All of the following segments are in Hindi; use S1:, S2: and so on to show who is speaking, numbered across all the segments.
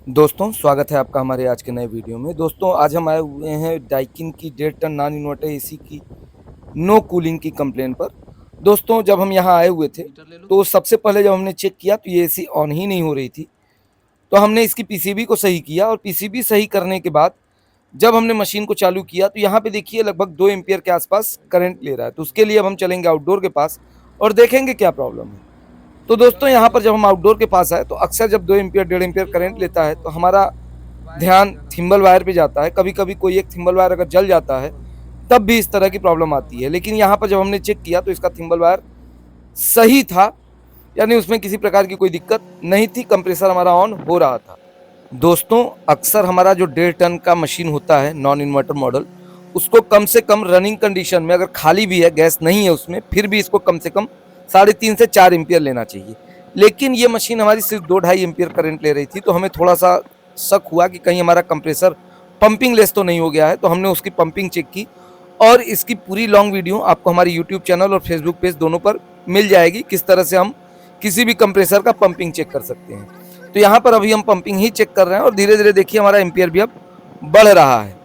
S1: दोस्तों स्वागत है आपका हमारे आज के नए वीडियो में। दोस्तों आज हम आए हुए हैं डाइकिन की 1.5 टन नॉन इन्वर्टर एसी की नो कूलिंग की कंप्लेन पर। दोस्तों जब हम यहाँ आए हुए थे तो सबसे पहले जब हमने चेक किया तो ये एसी ऑन ही नहीं हो रही थी। तो हमने इसकी पीसीबी को सही किया और पीसीबी सही करने के बाद जब हमने मशीन को चालू किया तो यहाँ पे देखिए लगभग 2 एम्पियर के आसपास करंट ले रहा है। तो उसके लिए अब हम चलेंगे आउटडोर के पास और देखेंगे क्या प्रॉब्लम है। तो दोस्तों यहाँ पर जब हम आउटडोर के पास आए तो अक्सर जब 2 एम्पियर 1.5 एम्पियर करंट लेता है तो हमारा ध्यान थिम्बल वायर पे जाता है। कभी कभी कोई एक थिम्बल वायर अगर जल जाता है तब भी इस तरह की प्रॉब्लम आती है। लेकिन यहाँ पर जब हमने चेक किया तो इसका थिम्बल वायर सही था, यानी उसमें किसी प्रकार की कोई दिक्कत नहीं थी, कंप्रेसर हमारा ऑन हो रहा था। दोस्तों अक्सर हमारा जो 1.5 टन का मशीन होता है नॉन इन्वर्टर मॉडल, उसको कम से कम रनिंग कंडीशन में अगर खाली भी है, गैस नहीं है उसमें, फिर भी इसको कम से कम 3.5 से 4 एम्पियर लेना चाहिए। लेकिन ये मशीन हमारी सिर्फ 2-2.5 एम्पियर करंट ले रही थी। तो हमें थोड़ा सा शक हुआ कि कहीं हमारा कंप्रेसर पंपिंग लेस तो नहीं हो गया है। तो हमने उसकी पंपिंग चेक की और इसकी पूरी लॉन्ग वीडियो आपको हमारे यूट्यूब चैनल और फेसबुक पेज दोनों पर मिल जाएगी, किस तरह से हम किसी भी कंप्रेसर का पंपिंग चेक कर सकते हैं। तो यहाँ पर अभी हम पंपिंग ही चेक कर रहे हैं और धीरे धीरे देखिए हमारा एम्पियर भी अब बढ़ रहा है।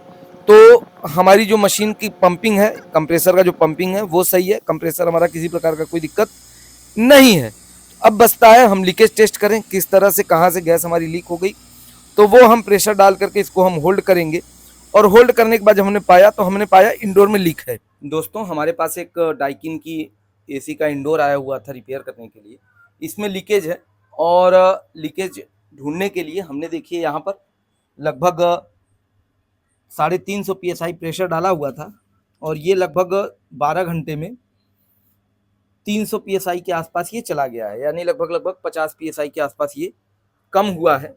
S1: तो हमारी जो मशीन की पंपिंग है, कंप्रेसर का जो पंपिंग है वो सही है, कंप्रेसर हमारा किसी प्रकार का कोई दिक्कत नहीं है। अब बचता है हम लीकेज टेस्ट करें, किस तरह से कहाँ से गैस हमारी लीक हो गई। तो वो हम प्रेशर डाल करके इसको हम होल्ड करेंगे और होल्ड करने के बाद जब हमने पाया तो हमने पाया इंडोर में लीक है। दोस्तों हमारे पास एक डाइकिन की एसी का इंडोर आया हुआ था रिपेयर करने के लिए, इसमें लीकेज है और लीकेज ढूंढने के लिए हमने देखिए यहाँ पर लगभग 350 PSI प्रेशर डाला हुआ था और ये लगभग 12 घंटे में 300 PSI के आसपास ये चला गया है, यानी लगभग 50 PSI के आसपास ये कम हुआ है।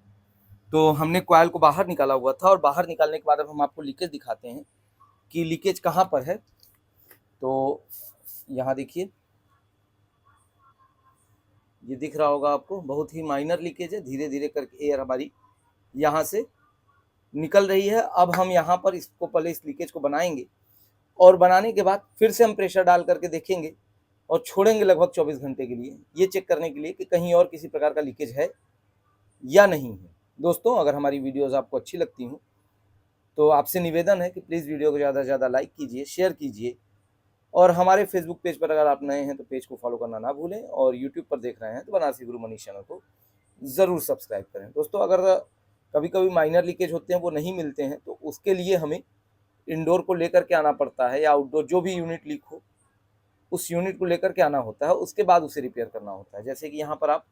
S1: तो हमने कॉइल को बाहर निकाला हुआ था और बाहर निकालने के बाद अब हम आपको लीकेज दिखाते हैं कि लीकेज कहाँ पर है। तो यहाँ देखिए, ये दिख रहा होगा आपको, बहुत ही माइनर लीकेज है, धीरे धीरे करके एयर हमारी यहाँ से निकल रही है। अब हम यहाँ पर इसको पहले इस लीकेज को बनाएंगे और बनाने के बाद फिर से हम प्रेशर डाल करके देखेंगे और छोड़ेंगे लगभग 24 घंटे के लिए, ये चेक करने के लिए कि कहीं और किसी प्रकार का लीकेज है या नहीं है। दोस्तों अगर हमारी वीडियोज़ आपको अच्छी लगती हूँ तो आपसे निवेदन है कि प्लीज़ वीडियो को ज़्यादा से ज़्यादा लाइक कीजिए, शेयर कीजिए और हमारे फेसबुक पेज पर अगर आप नए हैं तो पेज को फॉलो करना ना भूलें और यूट्यूब पर देख रहे हैं तो बनारसी गुरु मनीष चैनल को ज़रूर सब्सक्राइब करें। दोस्तों अगर कभी कभी माइनर लीकेज होते हैं वो नहीं मिलते हैं तो उसके लिए हमें इंडोर को लेकर के आना पड़ता है या आउटडोर जो भी यूनिट लीक हो उस यूनिट को लेकर के आना होता है, उसके बाद उसे रिपेयर करना होता है। जैसे कि यहाँ पर आप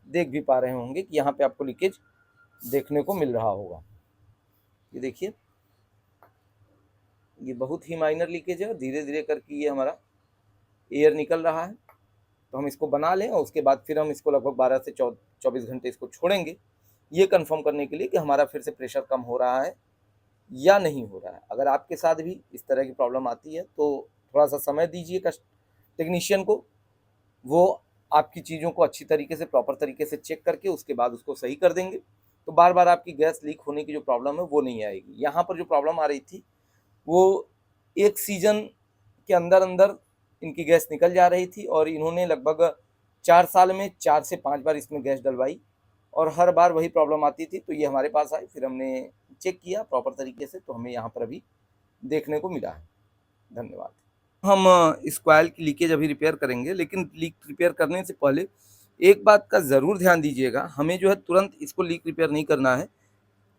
S1: देख भी पा रहे होंगे कि यहाँ पे आपको लीकेज देखने को मिल रहा होगा। ये देखिए, ये बहुत ही माइनर लीकेज है और धीरे धीरे करके ये हमारा एयर निकल रहा है। तो हम इसको बना लें और उसके बाद फिर हम इसको लगभग 12 से 24 घंटे इसको छोड़ेंगे, ये कंफर्म करने के लिए कि हमारा फिर से प्रेशर कम हो रहा है या नहीं हो रहा है। अगर आपके साथ भी इस तरह की प्रॉब्लम आती है तो थोड़ा सा समय दीजिए टेक्नीशियन को, वो आपकी चीज़ों को अच्छी तरीके से प्रॉपर तरीके से चेक करके उसके बाद उसको सही कर देंगे। तो बार बार आपकी गैस लीक होने की जो प्रॉब्लम है वो नहीं आएगी। यहाँ पर जो प्रॉब्लम आ रही थी वो एक सीजन के अंदर अंदर इनकी गैस निकल जा रही थी और इन्होंने लगभग 4 साल में 4 से 5 बार इसमें गैस डलवाई और हर बार वही प्रॉब्लम आती थी। तो ये हमारे पास आई, फिर हमने चेक किया प्रॉपर तरीके से, तो हमें यहाँ पर अभी देखने को मिला है। धन्यवाद। हम इस कॉइल की लीकेज अभी रिपेयर करेंगे, लेकिन लीक रिपेयर करने से पहले एक बात का ज़रूर ध्यान दीजिएगा, हमें जो है तुरंत इसको लीक रिपेयर नहीं करना है।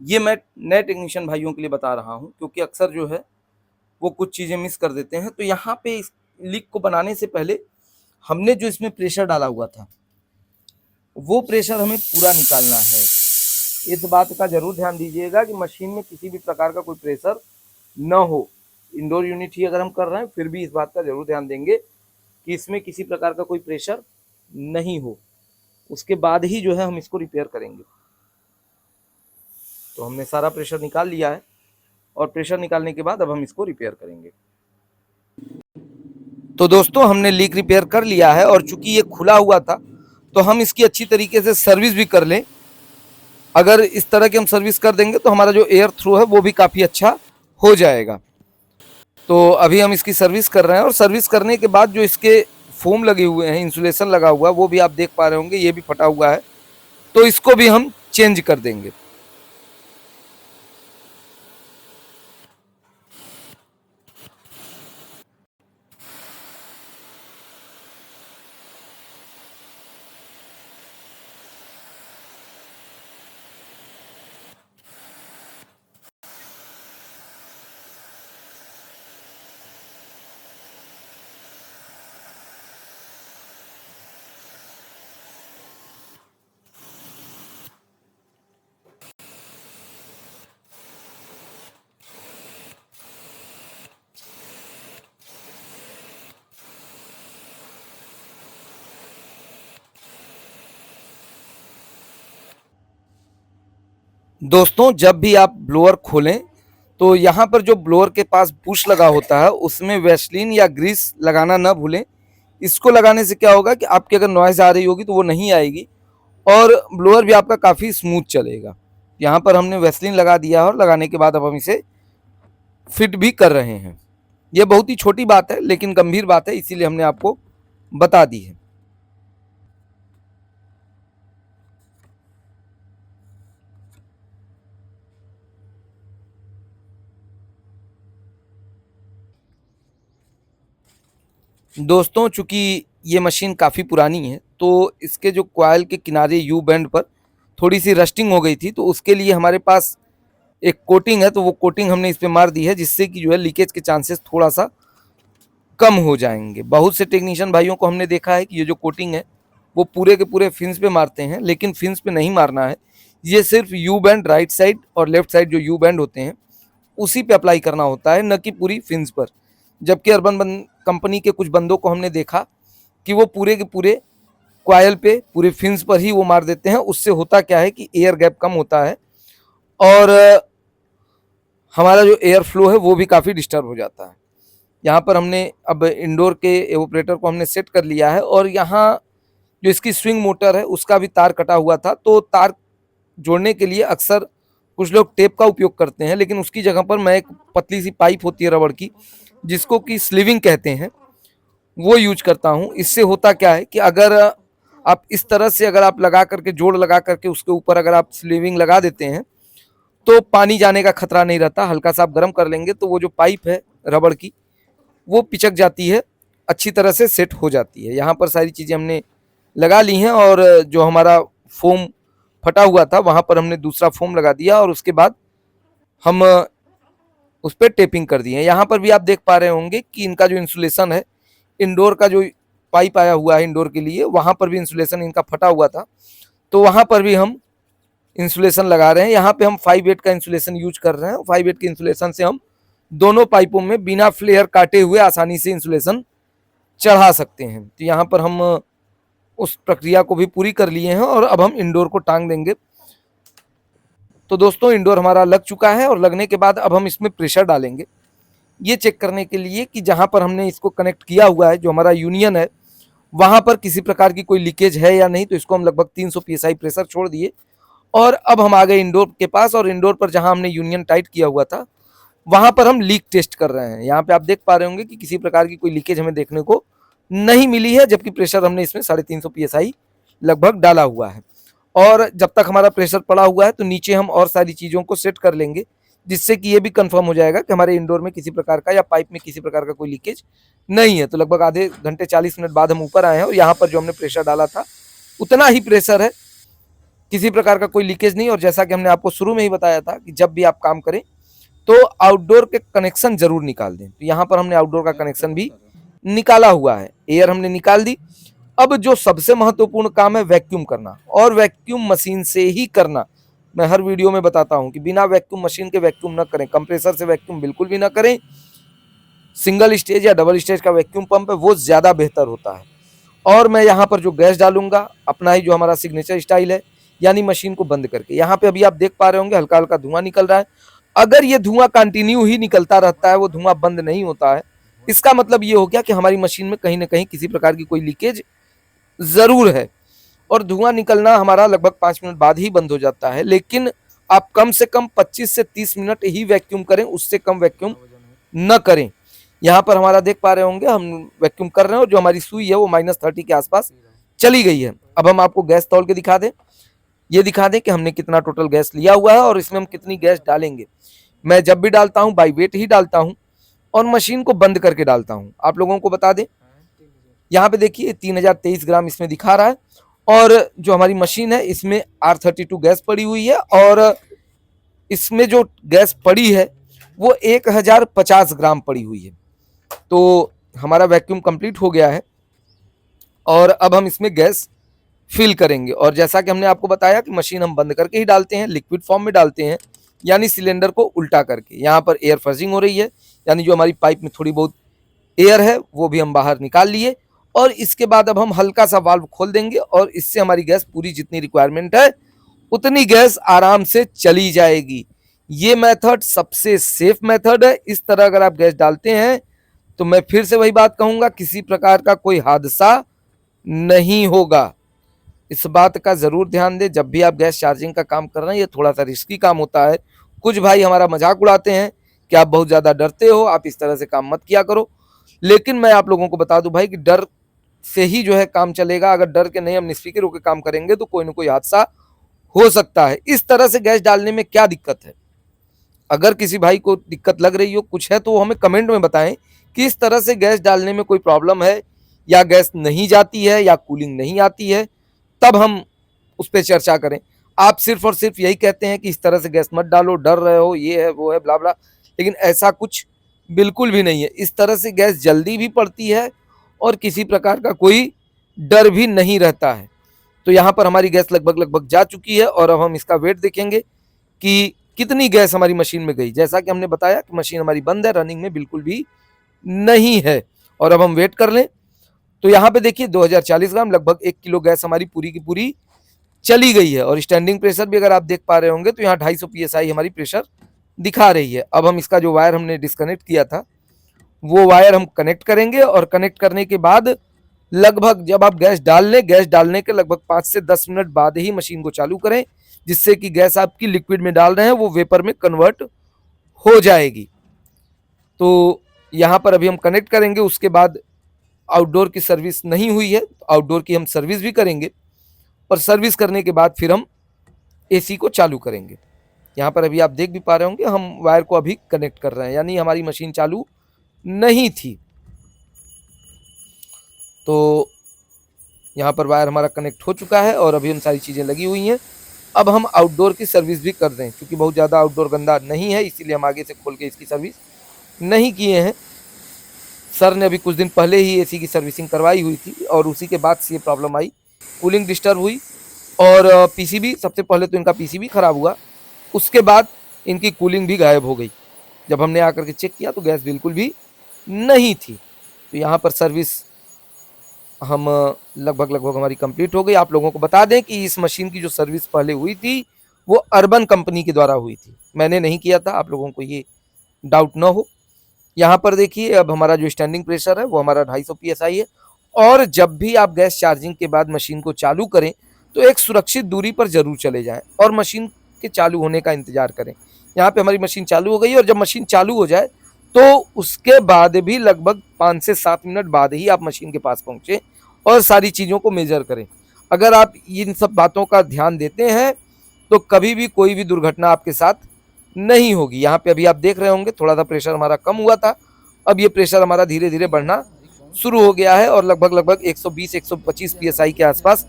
S1: ये मैं नए टेक्नीशियन भाइयों के लिए बता रहा हूँ क्योंकि अक्सर जो है वो कुछ चीज़ें मिस कर देते हैं। तो यहाँ पे इस लीक को बनाने से पहले हमने जो इसमें प्रेशर डाला हुआ था वो प्रेशर हमें पूरा निकालना है। इस बात का जरूर ध्यान दीजिएगा कि मशीन में किसी भी प्रकार का कोई प्रेशर न हो। इंडोर यूनिट ही अगर हम कर रहे हैं फिर भी इस बात का जरूर ध्यान देंगे कि इसमें किसी प्रकार का कोई प्रेशर नहीं हो, उसके बाद ही जो है हम इसको रिपेयर करेंगे। तो हमने सारा प्रेशर निकाल लिया है और प्रेशर निकालने के बाद अब हम इसको रिपेयर करेंगे। तो दोस्तों हमने लीक रिपेयर कर लिया है और चूंकि ये खुला हुआ था तो हम इसकी अच्छी तरीके से सर्विस भी कर लें। अगर इस तरह की हम सर्विस कर देंगे तो हमारा जो एयर थ्रू है वो भी काफ़ी अच्छा हो जाएगा। तो अभी हम इसकी सर्विस कर रहे हैं और सर्विस करने के बाद जो इसके फोम लगे हुए हैं, इंसुलेशन लगा हुआ है, वो भी आप देख पा रहे होंगे ये भी फटा हुआ है, तो इसको भी हम चेंज कर देंगे। दोस्तों जब भी आप ब्लोअर खोलें तो यहाँ पर जो ब्लोअर के पास बुश लगा होता है उसमें वैसलीन या ग्रीस लगाना ना भूलें। इसको लगाने से क्या होगा कि आपकी अगर नॉइज़ आ रही होगी तो वो नहीं आएगी और ब्लोअर भी आपका काफ़ी स्मूथ चलेगा। यहाँ पर हमने वैसलीन लगा दिया है और लगाने के बाद अब हम इसे फिट भी कर रहे हैं। ये बहुत ही छोटी बात है लेकिन गंभीर बात है, इसीलिए हमने आपको बता दी है। दोस्तों चूंकि ये मशीन काफ़ी पुरानी है तो इसके जो कॉइल के किनारे यू बैंड पर थोड़ी सी रस्टिंग हो गई थी, तो उसके लिए हमारे पास एक कोटिंग है, तो वो कोटिंग हमने इस पे मार दी है जिससे कि जो है लीकेज के चांसेस थोड़ा सा कम हो जाएंगे। बहुत से टेक्नीशियन भाइयों को हमने देखा है कि ये जो कोटिंग है वो पूरे के पूरे फिन्स पे मारते हैं, लेकिन फिन्स पे नहीं मारना है। ये सिर्फ यू बैंड राइट साइड और लेफ्ट साइड जो यू बैंड होते हैं उसी पे अप्लाई करना होता है, न कि पूरी फिन्स पर। जबकि अर्बन कंपनी के कुछ बंदों को हमने देखा कि वो पूरे के पूरे कॉइल पे पूरे फिन्स पर ही वो मार देते हैं। उससे होता क्या है कि एयर गैप कम होता है और हमारा जो एयर फ्लो है वो भी काफ़ी डिस्टर्ब हो जाता है। यहाँ पर हमने अब इंडोर के एवोपरेटर को हमने सेट कर लिया है और यहाँ जो इसकी स्विंग मोटर है उसका भी तार कटा हुआ था, तो तार जोड़ने के लिए अक्सर कुछ लोग टेप का उपयोग करते हैं, लेकिन उसकी जगह पर मैं एक पतली सी पाइप होती है रबड़ की जिसको कि स्लीविंग कहते हैं, वो यूज करता हूँ। इससे होता क्या है कि अगर आप इस तरह से अगर आप लगा करके जोड़ लगा करके उसके ऊपर अगर आप स्लीविंग लगा देते हैं तो पानी जाने का खतरा नहीं रहता। हल्का सा आप गर्म कर लेंगे तो वो जो पाइप है रबड़ की वो पिचक जाती है, अच्छी तरह से सेट हो जाती है। यहाँ पर सारी चीज़ें हमने लगा ली हैं और जो हमारा फोम फटा हुआ था वहाँ पर हमने दूसरा फोम लगा दिया और उसके बाद हम उस पर टेपिंग कर दी है। यहाँ पर भी आप देख पा रहे होंगे कि इनका जो इंसुलेशन है, इंडोर का जो पाइप आया हुआ है इंडोर के लिए, वहाँ पर भी इंसुलेशन इनका फटा हुआ था, तो वहाँ पर भी हम इंसुलेशन लगा रहे हैं। यहाँ पे हम 5/8 का इंसुलेशन यूज कर रहे हैं। 5/8 के इंसुलेशन से हम दोनों पाइपों में बिना फ्लेयर काटे हुए आसानी से इंसुलेशन चढ़ा सकते हैं। तो यहाँ पर हम उस प्रक्रिया को भी पूरी कर लिए हैं और अब हम इंडोर को टांग देंगे। तो दोस्तों इंडोर हमारा लग चुका है और लगने के बाद अब हम इसमें प्रेशर डालेंगे, ये चेक करने के लिए कि जहाँ पर हमने इसको कनेक्ट किया हुआ है जो हमारा यूनियन है वहाँ पर किसी प्रकार की कोई लीकेज है या नहीं। तो इसको हम लगभग 300 psi प्रेशर छोड़ दिए और अब हम आ गए इंडोर के पास और इंडोर पर जहाँ हमने यूनियन टाइट किया हुआ था वहाँ पर हम लीक टेस्ट कर रहे हैं। यहाँ पे आप देख पा रहे होंगे कि किसी प्रकार की कोई लीकेज हमें देखने को नहीं मिली है, जबकि प्रेशर हमने इसमें 350 psi लगभग डाला हुआ है। और जब तक हमारा प्रेशर पड़ा हुआ है तो नीचे हम और सारी चीज़ों को सेट कर लेंगे, जिससे कि ये भी कंफर्म हो जाएगा कि हमारे इंडोर में किसी प्रकार का या पाइप में किसी प्रकार का कोई लीकेज नहीं है। तो लगभग आधे घंटे 40 मिनट बाद हम ऊपर आए हैं और यहाँ पर जो हमने प्रेशर डाला था उतना ही प्रेशर है, किसी प्रकार का कोई लीकेज नहीं। और जैसा कि हमने आपको शुरू में ही बताया था कि जब भी आप काम करें तो आउटडोर के कनेक्शन जरूर निकाल दें। तो यहाँ पर हमने आउटडोर का कनेक्शन भी निकाला हुआ है, एयर हमने निकाल दी। अब जो सबसे महत्वपूर्ण काम है वैक्यूम करना, और वैक्यूम मशीन से ही करना। मैं हर वीडियो में बताता हूं कि बिना वैक्यूम मशीन के वैक्यूम ना करें, कंप्रेसर से वैक्यूम बिल्कुल भी ना करें। सिंगल स्टेज या डबल स्टेज का वैक्यूम पंप है वो ज़्यादा बेहतर होता है। और मैं यहाँ पर जो गैस डालूंगा अपना ही जो हमारा सिग्नेचर स्टाइल है, यानी मशीन को बंद करके। यहाँ पे अभी आप देख पा रहे होंगे हल्का हल्का धुआं निकल रहा है। अगर ये धुआं कंटिन्यू ही निकलता रहता है, वो धुआं बंद नहीं होता है, इसका मतलब ये हो गया कि हमारी मशीन में कहीं ना कहीं किसी प्रकार की कोई लीकेज जरूर है। और धुआं निकलना हमारा लगभग 5 मिनट बाद ही बंद हो जाता है, लेकिन आप कम से कम 25 से 30 मिनट ही वैक्यूम करें, उससे कम वैक्यूम न करें। यहाँ पर हमारा देख पा रहे होंगे हम वैक्यूम कर रहे हैं और जो हमारी सुई है वो -30 के आसपास चली गई है। अब हम आपको गैस तौल के दिखा दें, ये दिखा दें कि हमने कितना टोटल गैस लिया हुआ है और इसमें हम कितनी गैस डालेंगे। मैं जब भी डालता हूँ बाई वेट ही डालता हूँ और मशीन को बंद करके डालता हूँ। आप लोगों को बता दें, यहाँ पे देखिए 3023 ग्राम इसमें दिखा रहा है और जो हमारी मशीन है इसमें R32 गैस पड़ी हुई है और इसमें जो गैस पड़ी है वो 1050 ग्राम पड़ी हुई है। तो हमारा वैक्यूम कंप्लीट हो गया है और अब हम इसमें गैस फिल करेंगे। और जैसा कि हमने आपको बताया कि मशीन हम बंद करके ही डालते हैं, लिक्विड फॉर्म में डालते हैं, यानी सिलेंडर को उल्टा करके। यहाँ पर एयर फजिंग हो रही है, यानी जो हमारी पाइप में थोड़ी बहुत एयर है वो भी हम बाहर निकाल लिए। और इसके बाद अब हम हल्का सा वाल्व खोल देंगे और इससे हमारी गैस पूरी जितनी रिक्वायरमेंट है उतनी गैस आराम से चली जाएगी। ये मेथड सबसे सेफ मेथड है। इस तरह अगर आप गैस डालते हैं तो मैं फिर से वही बात कहूंगा, किसी प्रकार का कोई हादसा नहीं होगा। इस बात का जरूर ध्यान दें जब भी आप गैस चार्जिंग का काम कर रहे हैं। ये थोड़ा सा रिस्की काम होता है। कुछ भाई हमारा मजाक उड़ाते हैं कि आप बहुत ज्यादा डरते हो, आप इस तरह से काम मत किया करो। लेकिन मैं आप लोगों को बता दूं भाई कि डर से ही जो है काम चलेगा। अगर डर के नहीं हम निष्फिक्र होकर काम करेंगे तो कोई ना कोई हादसा हो सकता है। इस तरह से गैस डालने में क्या दिक्कत है? अगर किसी भाई को दिक्कत लग रही हो, कुछ है, तो हमें कमेंट में बताएं कि इस तरह से गैस डालने में कोई प्रॉब्लम है, या गैस नहीं जाती है, या कूलिंग नहीं आती है, तब हम उस पर चर्चा करें। आप सिर्फ और सिर्फ यही कहते हैं कि इस तरह से गैस मत डालो, डर रहे हो, ये है वो है ब्ला ब्ला, लेकिन ऐसा कुछ बिल्कुल भी नहीं है। इस तरह से गैस जल्दी भी पड़ती है और किसी प्रकार का कोई डर भी नहीं रहता है। तो यहाँ पर हमारी गैस लगभग लगभग जा चुकी है और अब हम इसका वेट देखेंगे कि कितनी गैस हमारी मशीन में गई। जैसा कि हमने बताया कि मशीन हमारी बंद है, रनिंग में बिल्कुल भी नहीं है। और अब हम वेट कर लें तो यहाँ पे देखिए 2040 ग्राम, लगभग 1 किलो गैस हमारी पूरी की पूरी चली गई है। और स्टैंडिंग प्रेशर भी अगर आप देख पा रहे होंगे तो यहाँ 250 PSI हमारी प्रेशर दिखा रही है। अब हम इसका जो वायर हमने डिस्कनेक्ट किया था वो वायर हम कनेक्ट करेंगे, और कनेक्ट करने के बाद लगभग जब आप गैस डाल लें, गैस डालने के लगभग 5 से 10 मिनट बाद ही मशीन को चालू करें, जिससे कि गैस आपकी लिक्विड में डाल रहे हैं वो वेपर में कन्वर्ट हो जाएगी। तो यहाँ पर अभी हम कनेक्ट करेंगे, उसके बाद आउटडोर की सर्विस नहीं हुई है तो आउटडोर की हम सर्विस भी करेंगे, और सर्विस करने के बाद फिर हम एसी को चालू करेंगे। यहाँ पर अभी आप देख भी पा रहे होंगे हम वायर को अभी कनेक्ट कर रहे हैं, यानी हमारी मशीन चालू नहीं थी। तो यहाँ पर वायर हमारा कनेक्ट हो चुका है और अभी हम सारी चीज़ें लगी हुई हैं। अब हम आउटडोर की सर्विस भी कर दें, क्योंकि बहुत ज़्यादा आउटडोर गंदा नहीं है, इसीलिए हम आगे से खोल के इसकी सर्विस नहीं किए हैं। सर ने अभी कुछ दिन पहले ही एसी की सर्विसिंग करवाई हुई थी और उसी के बाद से ये प्रॉब्लम आई, कूलिंग डिस्टर्ब हुई। और पीसीबी, सबसे पहले तो इनका पीसीबी खराब हुआ, उसके बाद इनकी कूलिंग भी गायब हो गई। जब हमने आकर के चेक किया तो गैस बिल्कुल भी नहीं थी। तो यहाँ पर सर्विस हम लगभग लगभग हमारी कंप्लीट हो गई। आप लोगों को बता दें कि इस मशीन की जो सर्विस पहले हुई थी वो अर्बन कंपनी के द्वारा हुई थी, मैंने नहीं किया था, आप लोगों को ये डाउट ना हो। यहाँ पर देखिए अब हमारा जो स्टैंडिंग प्रेशर है वो हमारा 250 PSI है। और जब भी आप गैस चार्जिंग के बाद मशीन को चालू करें तो एक सुरक्षित दूरी पर जरूर चले जाएं और मशीन के चालू होने का इंतजार करें। यहाँ पे हमारी मशीन चालू हो गई, और जब मशीन चालू हो जाए तो उसके बाद भी लगभग 5 से 7 मिनट बाद ही आप मशीन के पास पहुंचे और सारी चीज़ों को मेजर करें। अगर आप इन सब बातों का ध्यान देते हैं तो कभी भी कोई भी दुर्घटना आपके साथ नहीं होगी। यहाँ पे अभी आप देख रहे होंगे थोड़ा सा प्रेशर हमारा कम हुआ था, अब ये प्रेशर हमारा धीरे धीरे बढ़ना शुरू हो गया है और लगभग लगभग 120-125 PSI के आसपास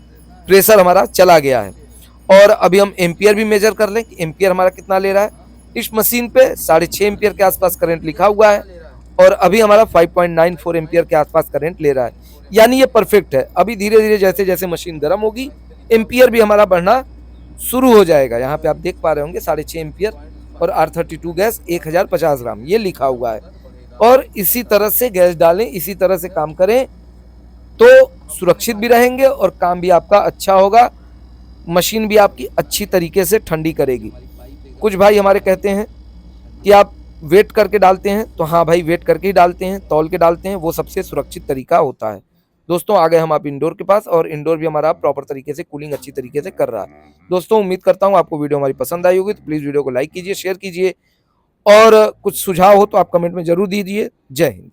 S1: प्रेशर हमारा चला गया है। और अभी हम एम्पियर भी मेजर कर लें कि एम्पियर हमारा कितना ले रहा है। इस मशीन पे 6.5 एम्पियर के आसपास करंट लिखा हुआ है और अभी हमारा 5.94 एम्पियर के आसपास करंट ले रहा है, यानी ये परफेक्ट है। अभी धीरे धीरे जैसे जैसे मशीन गर्म होगी एम्पियर भी हमारा बढ़ना शुरू हो जाएगा। यहाँ पे आप देख पा रहे होंगे 6.5 एम्पियर और R32 गैस 1050 ग्राम ये लिखा हुआ है। और इसी तरह से गैस डालें, इसी तरह से काम करें तो सुरक्षित भी रहेंगे और काम भी आपका अच्छा होगा, मशीन भी आपकी अच्छी तरीके से ठंडी करेगी। कुछ भाई हमारे कहते हैं कि आप वेट करके डालते हैं, तो हाँ भाई वेट करके ही डालते हैं, तौल के डालते हैं, वो सबसे सुरक्षित तरीका होता है। दोस्तों आ गए हम आप इंडोर के पास, और इंडोर भी हमारा प्रॉपर तरीके से कूलिंग अच्छी तरीके से कर रहा है। दोस्तों उम्मीद करता हूँ आपको वीडियो हमारी पसंद आई होगी, तो प्लीज़ वीडियो को लाइक कीजिए, शेयर कीजिए, और कुछ सुझाव हो तो आप कमेंट में जरूर दीजिए। जय हिंद।